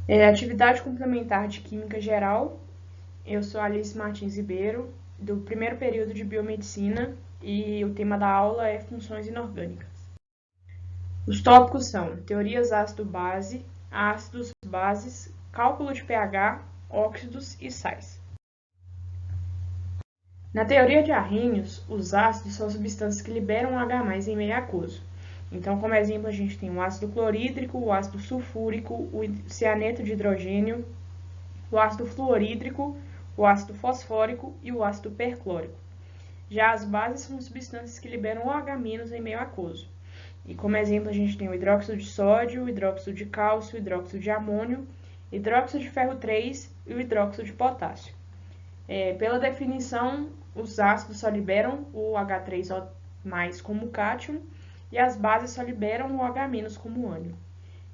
Atividade complementar de Química Geral. Eu sou Alice Martins Ribeiro, do primeiro período de Biomedicina, e o tema da aula é Funções Inorgânicas. Os tópicos são teorias ácido-base, ácidos, bases, cálculo de pH, óxidos e sais. Na teoria de Arrhenius, os ácidos são substâncias que liberam H+ em meio aquoso. Então, como exemplo, a gente tem o ácido clorídrico, o ácido sulfúrico, o cianeto de hidrogênio, o ácido fluorídrico, o ácido fosfórico e o ácido perclórico. Já as bases são substâncias que liberam OH- em meio aquoso. E como exemplo, a gente tem o hidróxido de sódio, o hidróxido de cálcio, o hidróxido de amônio, hidróxido de ferro 3 e o hidróxido de potássio. Pela definição, os ácidos só liberam o H3O+ como cátion e as bases só liberam o OH- como ânion.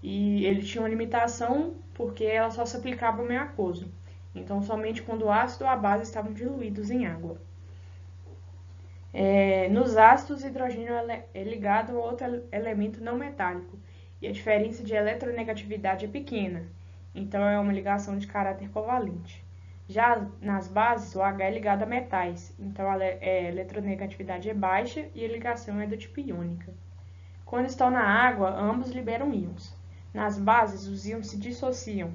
E ele tinha uma limitação porque ela só se aplicava ao meio aquoso. Então, somente quando o ácido ou a base estavam diluídos em água. Nos ácidos, o hidrogênio é ligado a outro elemento não metálico, e a diferença de eletronegatividade é pequena, então é uma ligação de caráter covalente. Já nas bases, o H é ligado a metais, então a eletronegatividade é baixa e a ligação é do tipo iônica. Quando estão na água, ambos liberam íons. Nas bases, os íons se dissociam.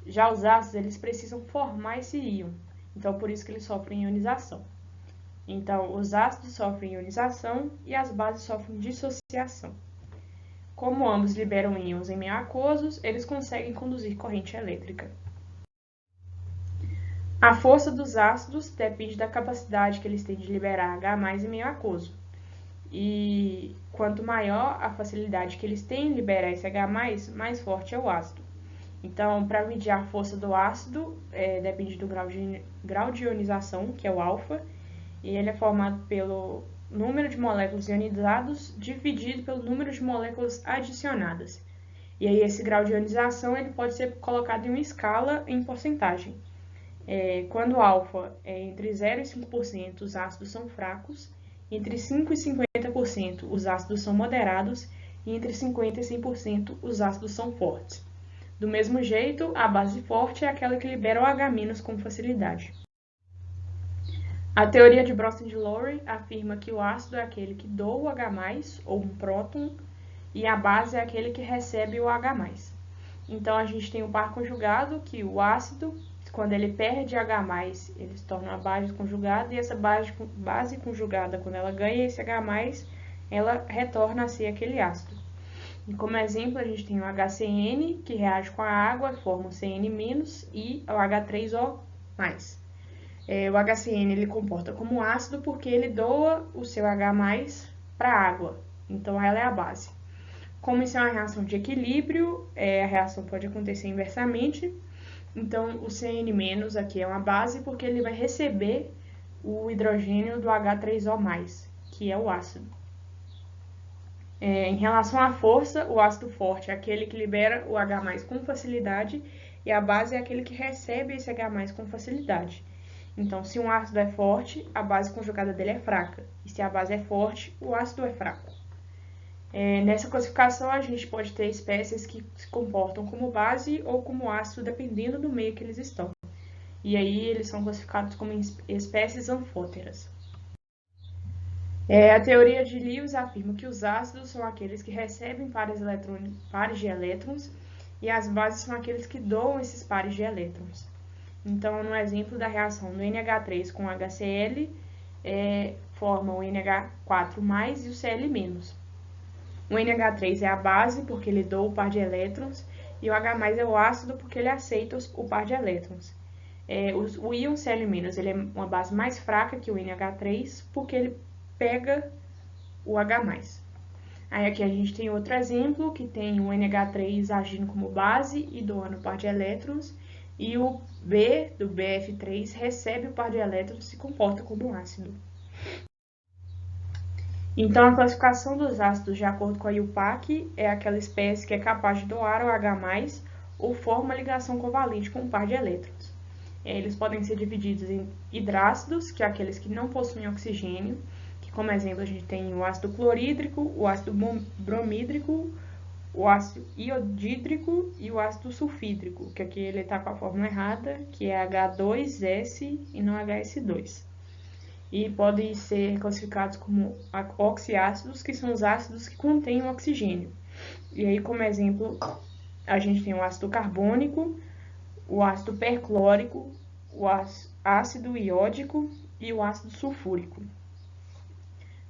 Já os ácidos, eles precisam formar esse íon, então por isso que eles sofrem ionização. Então, os ácidos sofrem ionização e as bases sofrem dissociação. Como ambos liberam íons em meio aquosos, eles conseguem conduzir corrente elétrica. A força dos ácidos depende da capacidade que eles têm de liberar H+ em meio aquoso. E quanto maior a facilidade que eles têm em liberar esse H+, mais forte é o ácido. Então, para medir a força do ácido, depende do grau de ionização, que é o alfa, e ele é formado pelo número de moléculas ionizadas dividido pelo número de moléculas adicionadas. E aí esse grau de ionização ele pode ser colocado em uma escala em porcentagem. Quando o alfa é entre 0 e 5%, os ácidos são fracos, entre 5 e 50% os ácidos são moderados e entre 50 e 100% os ácidos são fortes. Do mesmo jeito, a base forte é aquela que libera o H- com facilidade. A teoria de Bronsted-Lowry afirma que o ácido é aquele que doa o H+, ou um próton, e a base é aquele que recebe o H+. Então, a gente tem o par conjugado, que o ácido, quando ele perde H+, ele se torna uma base conjugada, e essa base conjugada, quando ela ganha esse H+, ela retorna a ser aquele ácido. E como exemplo, a gente tem o HCN, que reage com a água, forma o CN- e o H3O+. O HCN ele comporta como ácido porque ele doa o seu H+ para a água, então ela é a base. Como isso é uma reação de equilíbrio, a reação pode acontecer inversamente, então o CN- aqui é uma base porque ele vai receber o hidrogênio do H3O+, que é o ácido. Em relação à força, o ácido forte é aquele que libera o H+ com facilidade e a base é aquele que recebe esse H+ com facilidade. Então, se um ácido é forte, a base conjugada dele é fraca. E se a base é forte, o ácido é fraco. Nessa classificação, a gente pode ter espécies que se comportam como base ou como ácido, dependendo do meio que eles estão. E aí, eles são classificados como espécies anfóteras. A teoria de Lewis afirma que os ácidos são aqueles que recebem pares de elétrons e as bases são aqueles que doam esses pares de elétrons. Então, no exemplo da reação do NH3 com HCl, forma o NH4+ e o Cl-. O NH3 é a base, porque ele doa o par de elétrons, e o H+ é o ácido, porque ele aceita o par de elétrons. O íon Cl- ele é uma base mais fraca que o NH3, porque ele pega o H+. Aí aqui a gente tem outro exemplo, que tem o NH3 agindo como base e doando o par de elétrons, e o B do BF3 recebe o par de elétrons e se comporta como ácido. Então, a classificação dos ácidos de acordo com a IUPAC é aquela espécie que é capaz de doar o H+, ou forma ligação covalente com um par de elétrons. Eles podem ser divididos em hidrácidos, que é aqueles que não possuem oxigênio, que como exemplo a gente tem o ácido clorídrico, o ácido bromídrico, o ácido iodídrico e o ácido sulfídrico, que aqui ele está com a fórmula errada, que é H2S e não HS2. E podem ser classificados como oxiácidos, que são os ácidos que contêm o oxigênio. E aí, como exemplo, a gente tem o ácido carbônico, o ácido perclórico, o ácido iódico e o ácido sulfúrico.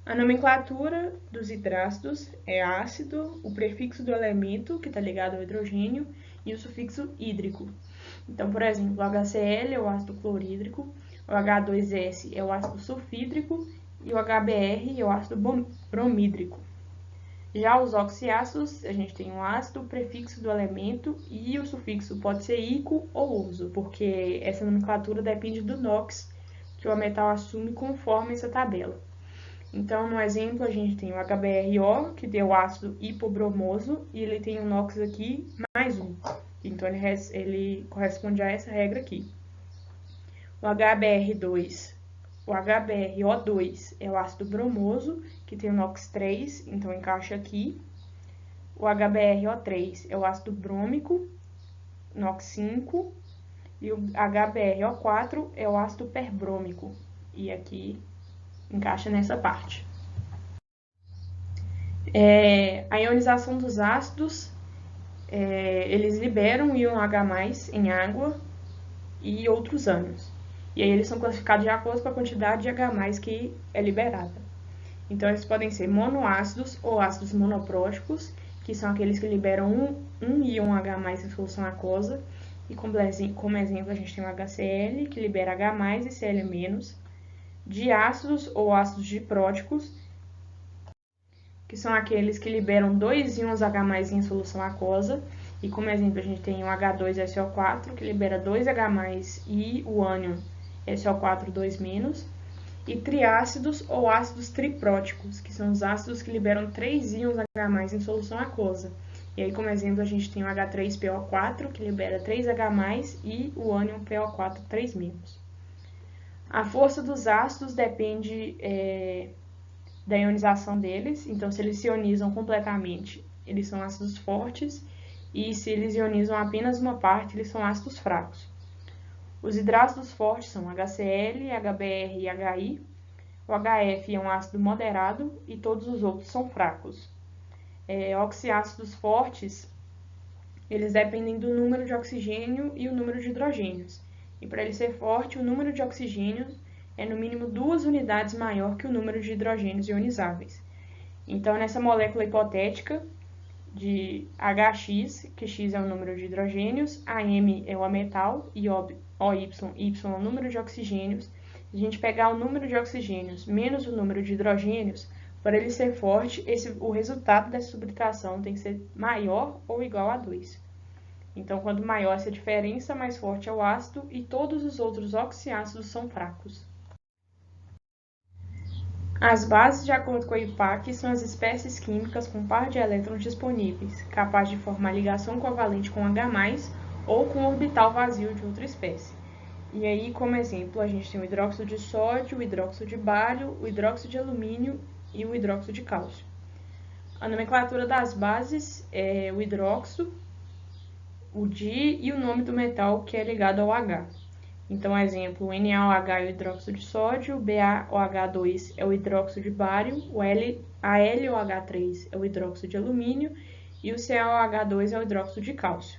A nomenclatura dos hidrácidos é ácido, o prefixo do elemento, que está ligado ao hidrogênio, e o sufixo hídrico. Então, por exemplo, o HCl é o ácido clorídrico, o H2S é o ácido sulfídrico e o HBr é o ácido bromídrico. Já os oxiácidos, a gente tem o ácido, o prefixo do elemento e o sufixo pode ser ico ou oso, porque essa nomenclatura depende do NOx que o metal assume conforme essa tabela. Então, no exemplo, a gente tem o HBrO, que deu ácido hipobromoso, e ele tem o NOx aqui mais 1. Então, ele corresponde a essa regra aqui. O HBrO2 é o ácido bromoso, que tem o NOx 3, então encaixa aqui. O HBrO3 é o ácido brômico, NOx 5. E o HBrO4 é o ácido perbrômico, e aqui encaixa nessa parte. A ionização dos ácidos, eles liberam o íon H+, em água e outros ânions. E aí eles são classificados de acordo com a quantidade de H+, que é liberada. Então, eles podem ser monoácidos ou ácidos monopróticos, que são aqueles que liberam um íon H+ em solução aquosa. E como exemplo, a gente tem o HCl, que libera H+ e Cl-. Diácidos ou ácidos dipróticos, que são aqueles que liberam 2 íons H+ em solução aquosa. E como exemplo, a gente tem o H2SO4, que libera 2 H+ e o ânion SO4 2-. E triácidos ou ácidos tripróticos, que são os ácidos que liberam 3 íons H+ em solução aquosa. E aí, como exemplo, a gente tem o H3PO4, que libera 3 H+ e o ânion PO4 3-. A força dos ácidos depende da ionização deles. Então, se eles se ionizam completamente, eles são ácidos fortes. E se eles ionizam apenas uma parte, eles são ácidos fracos. Os hidrácidos fortes são HCl, HBr e HI. O HF é um ácido moderado e todos os outros são fracos. Oxiácidos fortes, eles dependem do número de oxigênio e o número de hidrogênios. E para ele ser forte, o número de oxigênios é no mínimo 2 unidades maior que o número de hidrogênios ionizáveis. Então, nessa molécula hipotética de HX, que X é o número de hidrogênios, AM é o ametal e OY é o número de oxigênios. Se a gente pegar o número de oxigênios menos o número de hidrogênios, para ele ser forte, o resultado dessa subtração tem que ser maior ou igual a 2. Então, quanto maior essa diferença, mais forte é o ácido e todos os outros oxiácidos são fracos. As bases, de acordo com a IUPAC, são as espécies químicas com par de elétrons disponíveis, capaz de formar ligação covalente com H+, ou com orbital vazio de outra espécie. E aí, como exemplo, a gente tem o hidróxido de sódio, o hidróxido de bário, o hidróxido de alumínio e o hidróxido de cálcio. A nomenclatura das bases é o hidróxido, o di e o nome do metal que é ligado ao H. Então, exemplo, o NaOH é o hidróxido de sódio, o BaOH2 é o hidróxido de bário, o AlOH3 é o hidróxido de alumínio e o CaOH2 é o hidróxido de cálcio.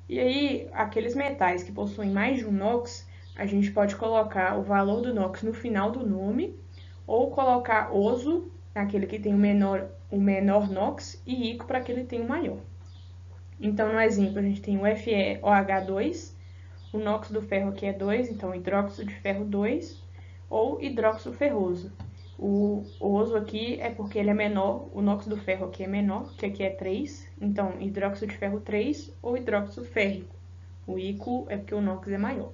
E aí, aqueles metais que possuem mais de um NOx, a gente pode colocar o valor do NOx no final do nome, ou colocar oso, aquele que tem o menor NOx, e ico para aquele que tem o maior. Então, no exemplo, a gente tem o FeOH2, o NOx do ferro aqui é 2, então hidróxido de ferro 2, ou hidróxido ferroso. O oso aqui é porque ele é menor, o NOx do ferro aqui é menor, que aqui é 3, então hidróxido de ferro 3 ou hidróxido férrico. O ico é porque o NOx é maior.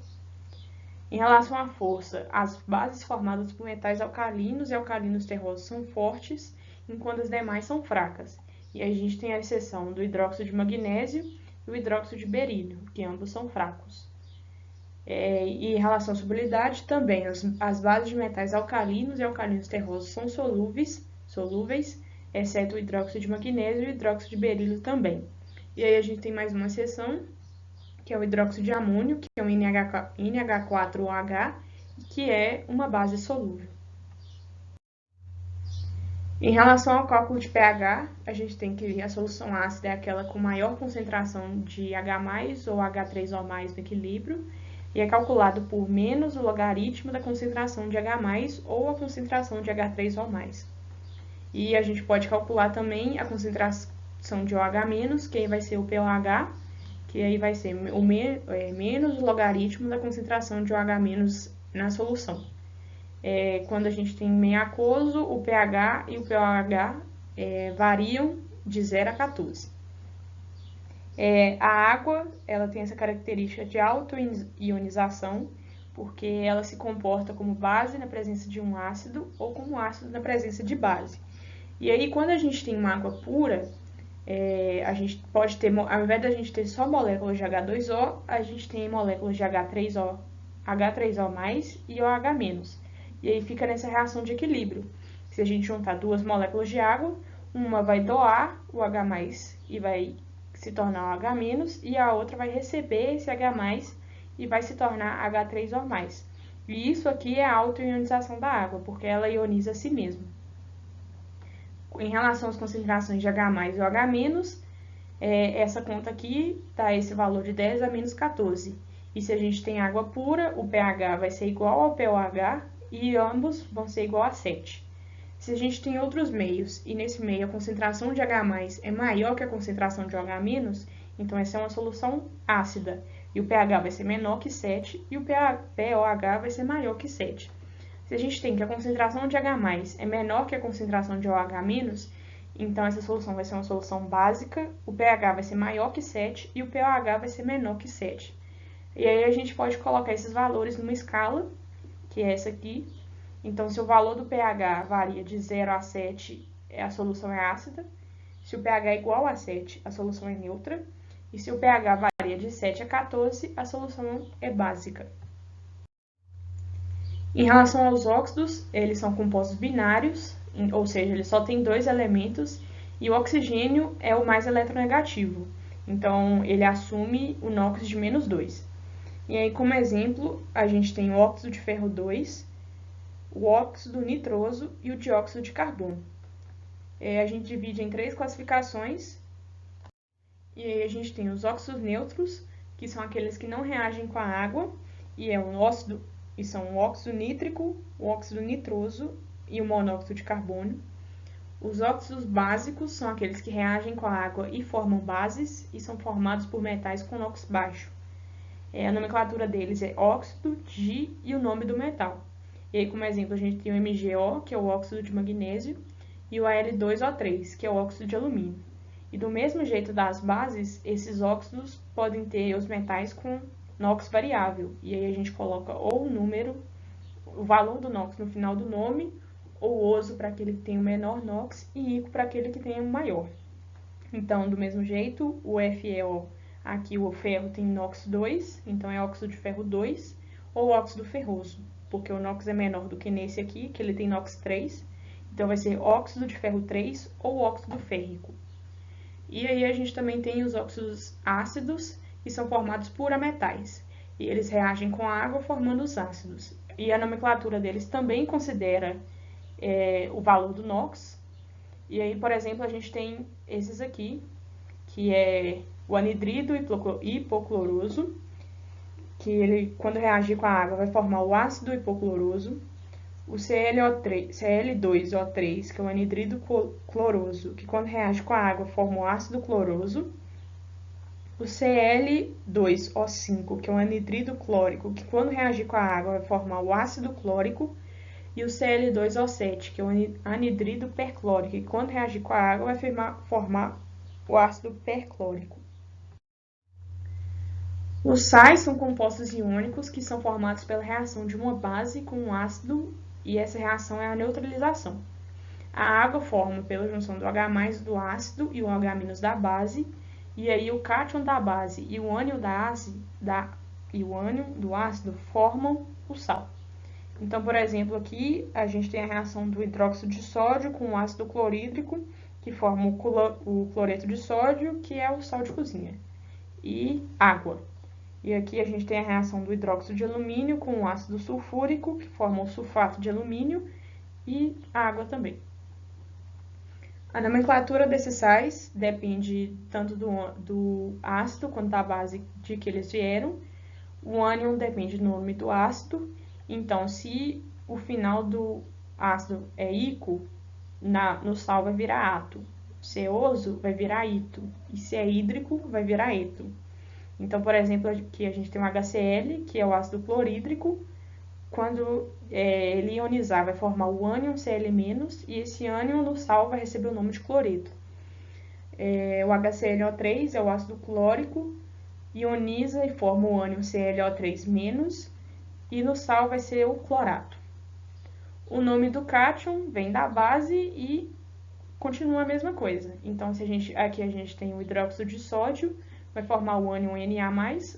Em relação à força, as bases formadas por metais alcalinos e alcalinos terrosos são fortes, enquanto as demais são fracas. E a gente tem a exceção do hidróxido de magnésio e o hidróxido de berílio, que ambos são fracos. E em relação à solubilidade, também as bases de metais alcalinos e alcalinos terrosos são solúveis, exceto o hidróxido de magnésio e o hidróxido de berílio também. E aí a gente tem mais uma seção, que é o hidróxido de amônio, que é um NH4OH, que é uma base solúvel. Em relação ao cálculo de pH, a gente tem que a solução ácida é aquela com maior concentração de H+, ou H3O+, no equilíbrio, e é calculado por menos o logaritmo da concentração de H+, ou a concentração de H3O+. E a gente pode calcular também a concentração de OH-, que aí vai ser o pOH, que aí vai ser menos o logaritmo da concentração de OH- na solução. Quando a gente tem meio aquoso, o pH e o pOH variam de 0 a 14. A água, ela tem essa característica de autoionização, porque ela se comporta como base na presença de um ácido ou como ácido na presença de base. E aí, quando a gente tem uma água pura, a gente pode ter, ao invés de a gente ter só moléculas de H2O, a gente tem moléculas de H3O, H3O+, e OH-. E aí fica nessa reação de equilíbrio. Se a gente juntar duas moléculas de água, uma vai doar o H+, e vai se tornar o H-, e a outra vai receber esse H+, e vai se tornar H3O+. E isso aqui é a autoionização da água, porque ela ioniza a si mesma. Em relação às concentrações de H+ e OH-, essa conta aqui dá esse valor de 10 a menos 14. E se a gente tem água pura, o pH vai ser igual ao pOH e ambos vão ser igual a 7. Se a gente tem outros meios e nesse meio a concentração de H+ é maior que a concentração de OH-, então essa é uma solução ácida. E o pH vai ser menor que 7 e o pOH vai ser maior que 7. Se a gente tem que a concentração de H+ é menor que a concentração de OH-, então essa solução vai ser uma solução básica, o pH vai ser maior que 7 e o pOH vai ser menor que 7. E aí a gente pode colocar esses valores numa escala, que é essa aqui. Então, se o valor do pH varia de 0 a 7, a solução é ácida. Se o pH é igual a 7, a solução é neutra. E se o pH varia de 7 a 14, a solução é básica. Em relação aos óxidos, eles são compostos binários, ou seja, eles só têm dois elementos, e o oxigênio é o mais eletronegativo. Então, ele assume o NOx de menos 2. E aí, como exemplo, a gente tem o óxido de ferro 2, o óxido nitroso e o dióxido de carbono. A gente divide em 3 classificações, e aí a gente tem os óxidos neutros, que são aqueles que não reagem com a água, e são o óxido nítrico, o óxido nitroso e o monóxido de carbono. Os óxidos básicos são aqueles que reagem com a água e formam bases, e são formados por metais com NOx baixo. A nomenclatura deles é óxido, Di e o nome do metal. E aí, como exemplo, a gente tem o MgO, que é o óxido de magnésio, e o Al2O3, que é o óxido de alumínio. E do mesmo jeito das bases, esses óxidos podem ter os metais com NOx variável. E aí a gente coloca ou o número, o valor do NOx no final do nome, ou oso para aquele que tem o menor NOx e ICO para aquele que tem o maior. Então, do mesmo jeito, o FeO, aqui o ferro tem NOx 2, então é óxido de ferro 2, ou óxido ferroso, porque o NOx é menor do que nesse aqui, que ele tem NOx 3, então vai ser óxido de ferro 3 ou óxido férrico. E aí a gente também tem os óxidos ácidos, que são formados por ametais, e eles reagem com a água formando os ácidos. E a nomenclatura deles também considera o valor do NOx. E aí, por exemplo, a gente tem esses aqui, que é o anidrido hipocloroso, que ele, quando reagir com a água, vai formar o ácido hipocloroso. O Cl2O3, que é o anidrido cloroso, que quando reage com a água forma o ácido cloroso. O Cl2O5, que é o anidrido clórico, que quando reagir com a água vai formar o ácido clórico. E o Cl2O7, que é o anidrido perclórico, que quando reagir com a água vai formar o ácido perclórico. Os sais são compostos iônicos que são formados pela reação de uma base com um ácido, e essa reação é a neutralização. A água forma pela junção do H+ do ácido e o OH- da base, e aí o cátion da base e o ânion do ácido formam o sal. Então, por exemplo, aqui a gente tem a reação do hidróxido de sódio com o ácido clorídrico, que forma o cloreto de sódio, que é o sal de cozinha, e água. E aqui a gente tem a reação do hidróxido de alumínio com o ácido sulfúrico, que forma o sulfato de alumínio, e água também. A nomenclatura desses sais depende tanto do ácido quanto da base de que eles vieram. O ânion depende do nome do ácido. Então, se o final do ácido é ico, no sal vai virar ato. Se é oso, vai virar ito. E se é hídrico, vai virar eto. Então, por exemplo, aqui a gente tem o HCl, que é o ácido clorídrico. Quando ele ionizar, vai formar o ânion Cl-, e esse ânion no sal vai receber o nome de cloreto. O HClO3 é o ácido clórico, ioniza e forma o ânion ClO3-, e no sal vai ser o clorato. O nome do cátion vem da base e continua a mesma coisa. Então, aqui a gente tem o hidróxido de sódio, vai formar o ânion Na+,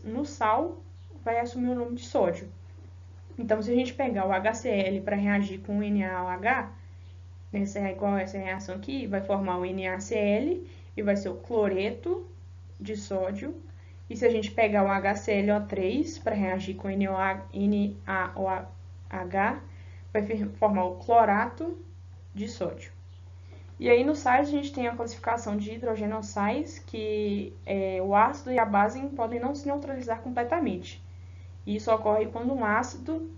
no sal vai assumir o nome de sódio. Então, se a gente pegar o HCl para reagir com o NaOH, igual a essa reação aqui, vai formar o NaCl e vai ser o cloreto de sódio. E se a gente pegar o HClO3 para reagir com o NaOH, vai formar o clorato de sódio. E aí, nos sais, a gente tem a classificação de hidrogenossais, que o ácido e a base podem não se neutralizar completamente. Isso ocorre quando um ácido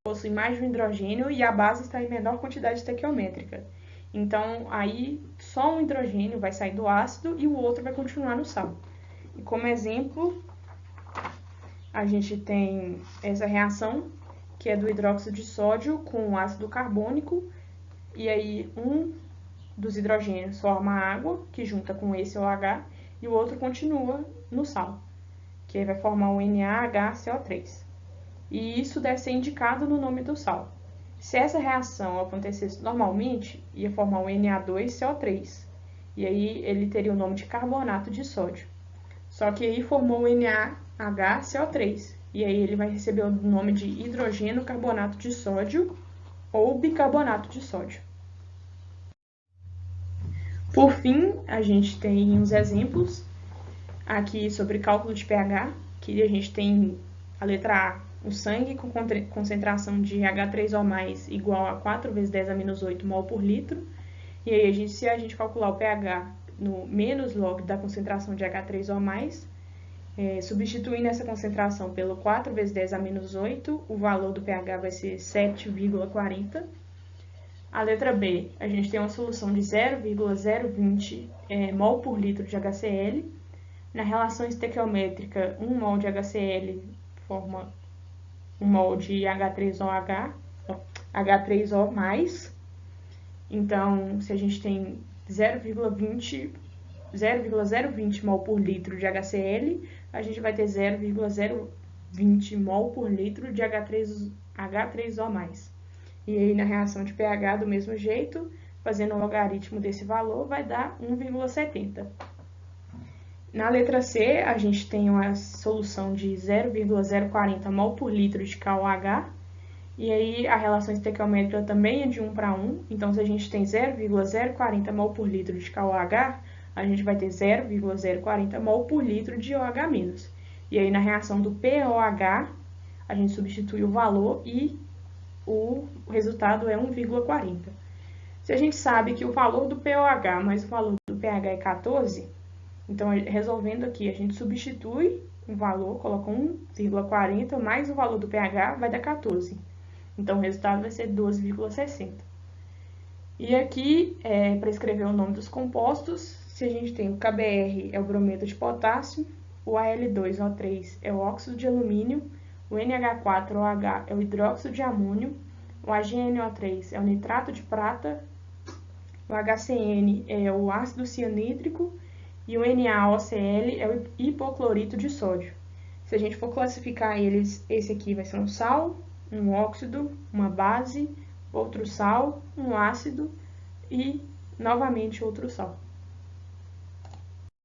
possui mais de um hidrogênio e a base está em menor quantidade estequiométrica. Então, aí só um hidrogênio vai sair do ácido e o outro vai continuar no sal. E como exemplo, a gente tem essa reação, que é do hidróxido de sódio com o ácido carbônico, e aí um dos hidrogênios forma água, que junta com esse OH, e o outro continua no sal, que aí vai formar o NaHCO3. E isso deve ser indicado no nome do sal. Se essa reação acontecesse normalmente, ia formar o Na2CO3, e aí ele teria o nome de carbonato de sódio. Só que aí formou o NaHCO3, e aí ele vai receber o nome de hidrogênio carbonato de sódio ou bicarbonato de sódio. Por fim, a gente tem uns exemplos aqui sobre cálculo de pH, que a gente tem a letra A, o sangue com concentração de H3O+, igual a 4 vezes 10 a menos 8 mol por litro. E aí, se a gente calcular o pH no menos log da concentração de H3O+, substituindo essa concentração pelo 4 vezes 10 a menos 8, o valor do pH vai ser 7,40. A letra B, a gente tem uma solução de 0,020 mol por litro de HCl. Na relação estequiométrica, 1 mol de HCl forma 1 mol de H3O+. Então, se a gente tem 0,020 mol por litro de HCl, a gente vai ter 0,020 mol por litro de H3O+. E aí, na reação de pH, do mesmo jeito, fazendo o logaritmo desse valor, vai dar 1,70. Na letra C, a gente tem uma solução de 0,040 mol por litro de KOH, e aí a relação estequiométrica também é de 1 para 1, então se a gente tem 0,040 mol por litro de KOH, a gente vai ter 0,040 mol por litro de OH-. E aí na reação do POH, a gente substitui o valor e o resultado é 1,40. Se a gente sabe que o valor do POH mais o valor do pH é 14, então, resolvendo aqui, a gente substitui o valor, coloca 1,40 mais o valor do pH, vai dar 14. Então, o resultado vai ser 12,60. E aqui, para escrever o nome dos compostos, se a gente tem o KBr é o brometo de potássio, o Al2O3 é o óxido de alumínio, o NH4OH é o hidróxido de amônio, o AgNO3 é o nitrato de prata, o HCN é o ácido cianídrico, e o NaOCl é o hipoclorito de sódio. Se a gente for classificar eles, esse aqui vai ser um sal, um óxido, uma base, outro sal, um ácido e, novamente, outro sal.